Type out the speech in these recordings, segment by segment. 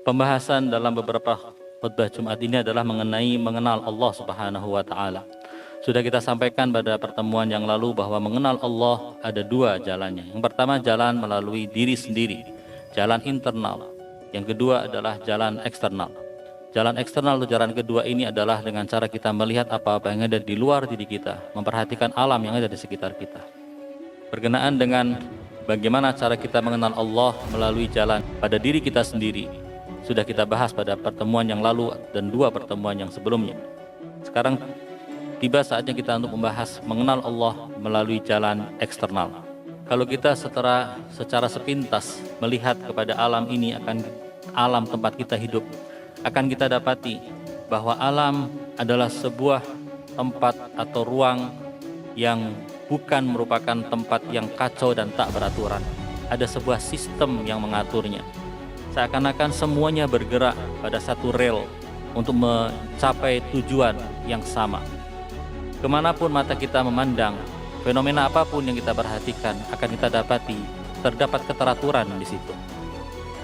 Pembahasan dalam beberapa khutbah Jumat ini adalah mengenal Allah Subhanahu wa taala. Sudah kita sampaikan pada pertemuan yang lalu bahwa mengenal Allah ada dua jalannya. Yang pertama jalan melalui diri sendiri, jalan internal. Yang kedua adalah jalan eksternal. Jalan eksternal atau jalan kedua ini adalah dengan cara kita melihat apa-apa yang ada di luar diri kita, memperhatikan alam yang ada di sekitar kita. Berkenaan dengan bagaimana cara kita mengenal Allah melalui jalan pada diri kita sendiri, sudah kita bahas pada pertemuan yang lalu dan dua pertemuan yang sebelumnya. Sekarang tiba saatnya kita untuk membahas mengenal Allah melalui jalan eksternal. Kalau kita secara sepintas melihat kepada alam ini, akan alam tempat kita hidup, akan kita dapati bahwa alam adalah sebuah tempat atau ruang yang bukan merupakan tempat yang kacau dan tak beraturan. Ada sebuah sistem yang mengaturnya. Seakan-akan semuanya bergerak pada satu rel untuk mencapai tujuan yang sama. Kemanapun mata kita memandang, fenomena apapun yang kita perhatikan akan kita dapati terdapat keteraturan di situ.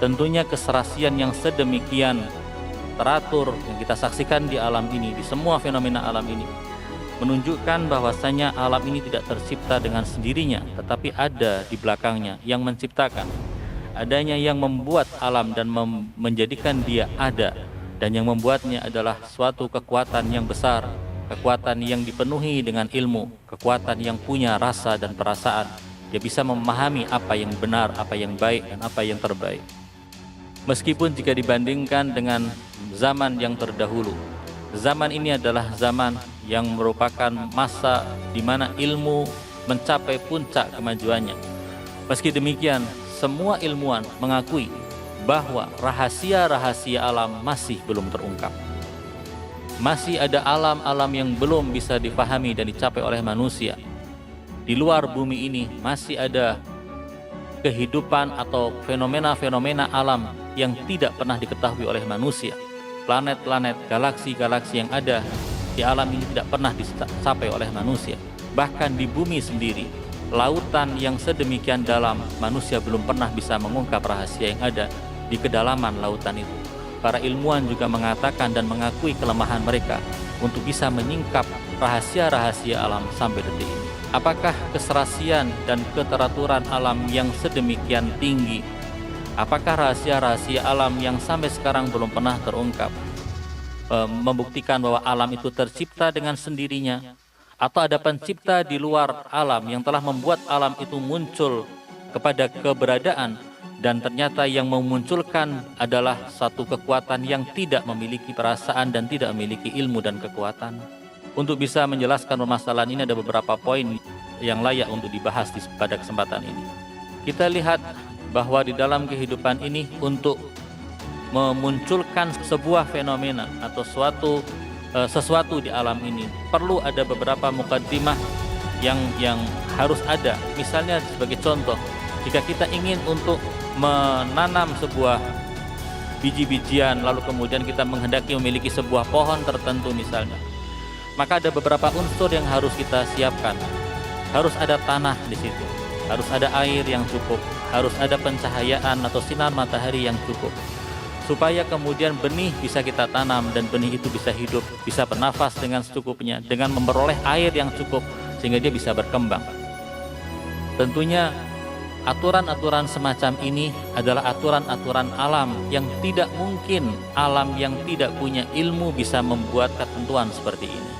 Tentunya keserasian yang sedemikian teratur yang kita saksikan di alam ini, di semua fenomena alam ini, menunjukkan bahwasanya alam ini tidak tercipta dengan sendirinya, tetapi ada di belakangnya yang menciptakan. Adanya yang membuat alam dan menjadikan dia ada, dan yang membuatnya adalah suatu kekuatan yang besar, kekuatan yang dipenuhi dengan ilmu, kekuatan yang punya rasa dan perasaan. Dia bisa memahami apa yang benar, apa yang baik, dan apa yang terbaik. Meskipun jika dibandingkan dengan zaman yang terdahulu, zaman ini adalah zaman yang merupakan masa di mana ilmu mencapai puncak kemajuannya. Meski demikian, semua ilmuwan mengakui bahwa rahasia-rahasia alam masih belum terungkap. Masih ada alam-alam yang belum bisa dipahami dan dicapai oleh manusia. Di luar bumi ini masih ada kehidupan atau fenomena-fenomena alam yang tidak pernah diketahui oleh manusia. Planet-planet, galaksi-galaksi yang ada di alam ini tidak pernah dicapai oleh manusia. Bahkan di bumi sendiri, lautan yang sedemikian dalam, manusia belum pernah bisa mengungkap rahasia yang ada di kedalaman lautan itu. Para ilmuwan juga mengatakan dan mengakui kelemahan mereka untuk bisa menyingkap rahasia-rahasia alam sampai detik ini. Apakah keserasian dan keteraturan alam yang sedemikian tinggi, apakah rahasia-rahasia alam yang sampai sekarang belum pernah terungkap membuktikan bahwa alam itu tercipta dengan sendirinya, atau ada pencipta di luar alam yang telah membuat alam itu muncul kepada keberadaan, dan ternyata yang memunculkan adalah satu kekuatan yang tidak memiliki perasaan dan tidak memiliki ilmu dan kekuatan. Untuk bisa menjelaskan permasalahan ini ada beberapa poin yang layak untuk dibahas pada kesempatan ini. Kita lihat bahwa di dalam kehidupan ini, untuk memunculkan sebuah fenomena atau sesuatu di alam ini perlu ada beberapa mukaddimah yang harus ada. Misalnya sebagai contoh, jika kita ingin untuk menanam sebuah biji-bijian, lalu kemudian kita menghendaki memiliki sebuah pohon tertentu misalnya, maka ada beberapa unsur yang harus kita siapkan. Harus ada tanah di situ, harus ada air yang cukup, harus ada pencahayaan atau sinar matahari yang cukup, supaya kemudian benih bisa kita tanam dan benih itu bisa hidup, bisa bernafas dengan secukupnya, dengan memperoleh air yang cukup sehingga dia bisa berkembang. Tentunya aturan-aturan semacam ini adalah aturan-aturan alam yang tidak mungkin alam yang tidak punya ilmu bisa membuat ketentuan seperti ini.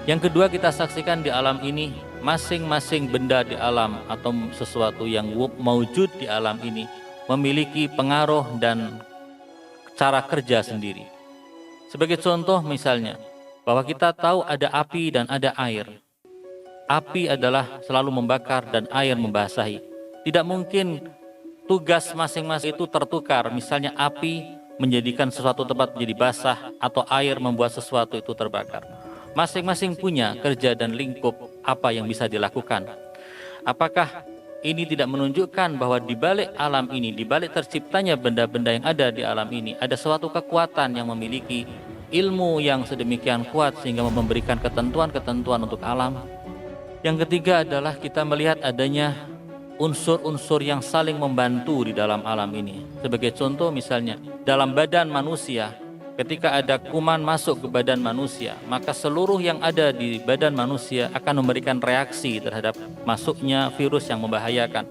Yang kedua, kita saksikan di alam ini, masing-masing benda di alam atau sesuatu yang maujud di alam ini memiliki pengaruh dan cara kerja sendiri. Sebagai contoh misalnya, bahwa kita tahu ada api dan ada air. Api adalah selalu membakar dan air membasahi. Tidak mungkin tugas masing-masing itu tertukar. Misalnya api menjadikan sesuatu tempat menjadi basah atau air membuat sesuatu itu terbakar. Masing-masing punya kerja dan lingkup apa yang bisa dilakukan. Apakah ini tidak menunjukkan bahwa di balik alam ini, di balik terciptanya benda-benda yang ada di alam ini, ada suatu kekuatan yang memiliki ilmu yang sedemikian kuat sehingga memberikan ketentuan-ketentuan untuk alam? Yang ketiga adalah kita melihat adanya unsur-unsur yang saling membantu di dalam alam ini. Sebagai contoh misalnya, dalam badan manusia, ketika ada kuman masuk ke badan manusia, maka seluruh yang ada di badan manusia akan memberikan reaksi terhadap masuknya virus yang membahayakan.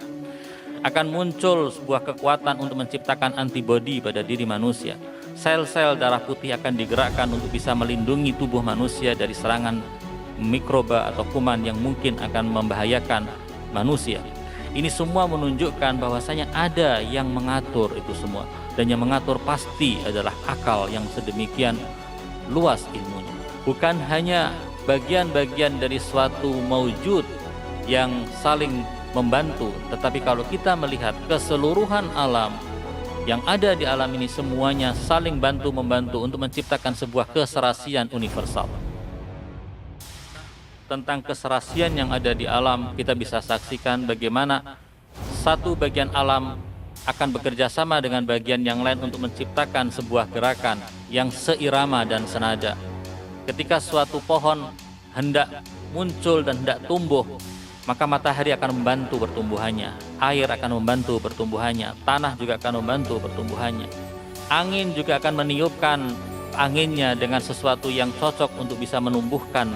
Akan muncul sebuah kekuatan untuk menciptakan antibodi pada diri manusia. Sel-sel darah putih akan digerakkan untuk bisa melindungi tubuh manusia dari serangan mikroba atau kuman yang mungkin akan membahayakan manusia. Ini semua menunjukkan bahwasanya ada yang mengatur itu semua, dan yang mengatur pasti adalah akal yang sedemikian luas ilmunya. Bukan hanya bagian-bagian dari suatu maujud yang saling membantu, tetapi kalau kita melihat keseluruhan alam yang ada di alam ini, semuanya saling bantu-membantu untuk menciptakan sebuah keserasian universal. Tentang keserasian yang ada di alam, kita bisa saksikan bagaimana satu bagian alam akan bekerja sama dengan bagian yang lain untuk menciptakan sebuah gerakan yang seirama dan senada. Ketika suatu pohon hendak muncul dan hendak tumbuh, maka matahari akan membantu pertumbuhannya, air akan membantu pertumbuhannya, tanah juga akan membantu pertumbuhannya. Angin juga akan meniupkan anginnya dengan sesuatu yang cocok untuk bisa menumbuhkan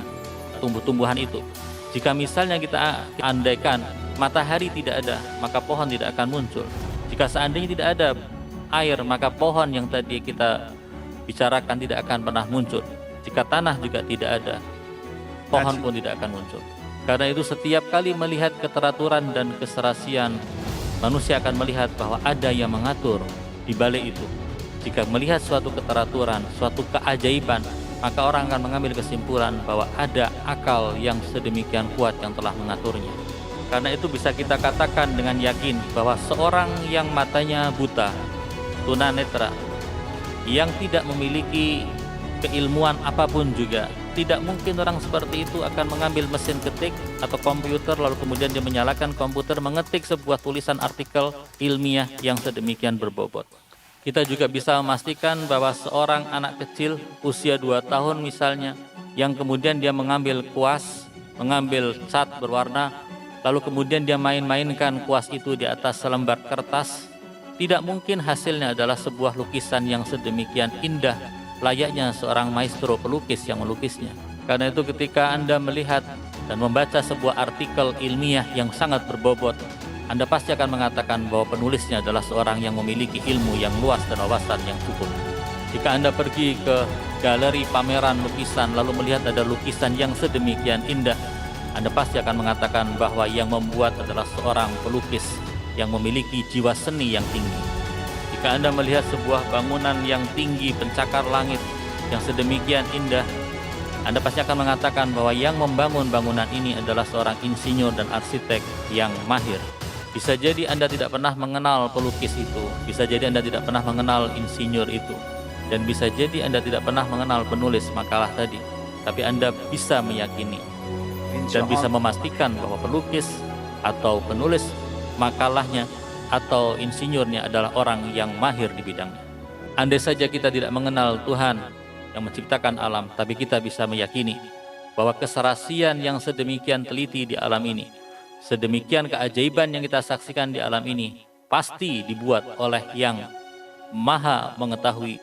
tumbuh-tumbuhan itu. Jika misalnya kita andaikan matahari tidak ada, maka pohon tidak akan muncul. Jika seandainya tidak ada air, maka pohon yang tadi kita bicarakan tidak akan pernah muncul. Jika tanah juga tidak ada, pohon pun tidak akan muncul. Karena itu setiap kali melihat keteraturan dan keserasian, manusia akan melihat bahwa ada yang mengatur di balik itu. Jika melihat suatu keteraturan, suatu keajaiban, maka orang akan mengambil kesimpulan bahwa ada akal yang sedemikian kuat yang telah mengaturnya. Karena itu bisa kita katakan dengan yakin bahwa seorang yang matanya buta, tunanetra, yang tidak memiliki keilmuan apapun juga, tidak mungkin orang seperti itu akan mengambil mesin ketik atau komputer lalu kemudian dia menyalakan komputer mengetik sebuah tulisan artikel ilmiah yang sedemikian berbobot. Kita juga bisa memastikan bahwa seorang anak kecil usia 2 tahun misalnya, yang kemudian dia mengambil kuas, mengambil cat berwarna, lalu kemudian dia main-mainkan kuas itu di atas selembar kertas, tidak mungkin hasilnya adalah sebuah lukisan yang sedemikian indah, layaknya seorang maestro pelukis yang melukisnya. Karena itu ketika Anda melihat dan membaca sebuah artikel ilmiah yang sangat berbobot, Anda pasti akan mengatakan bahwa penulisnya adalah seorang yang memiliki ilmu yang luas dan wawasan yang cukup. Jika Anda pergi ke galeri pameran lukisan lalu melihat ada lukisan yang sedemikian indah, Anda pasti akan mengatakan bahwa yang membuat adalah seorang pelukis yang memiliki jiwa seni yang tinggi. Jika Anda melihat sebuah bangunan yang tinggi pencakar langit yang sedemikian indah, Anda pasti akan mengatakan bahwa yang membangun bangunan ini adalah seorang insinyur dan arsitek yang mahir. Bisa jadi Anda tidak pernah mengenal pelukis itu, bisa jadi Anda tidak pernah mengenal insinyur itu, dan bisa jadi Anda tidak pernah mengenal penulis makalah tadi, tapi Anda bisa meyakini dan bisa memastikan bahwa pelukis atau penulis makalahnya atau insinyurnya adalah orang yang mahir di bidangnya. Andai saja kita tidak mengenal Tuhan yang menciptakan alam, tapi kita bisa meyakini bahwa keserasian yang sedemikian teliti di alam ini, sedemikian keajaiban yang kita saksikan di alam ini, pasti dibuat oleh yang maha mengetahui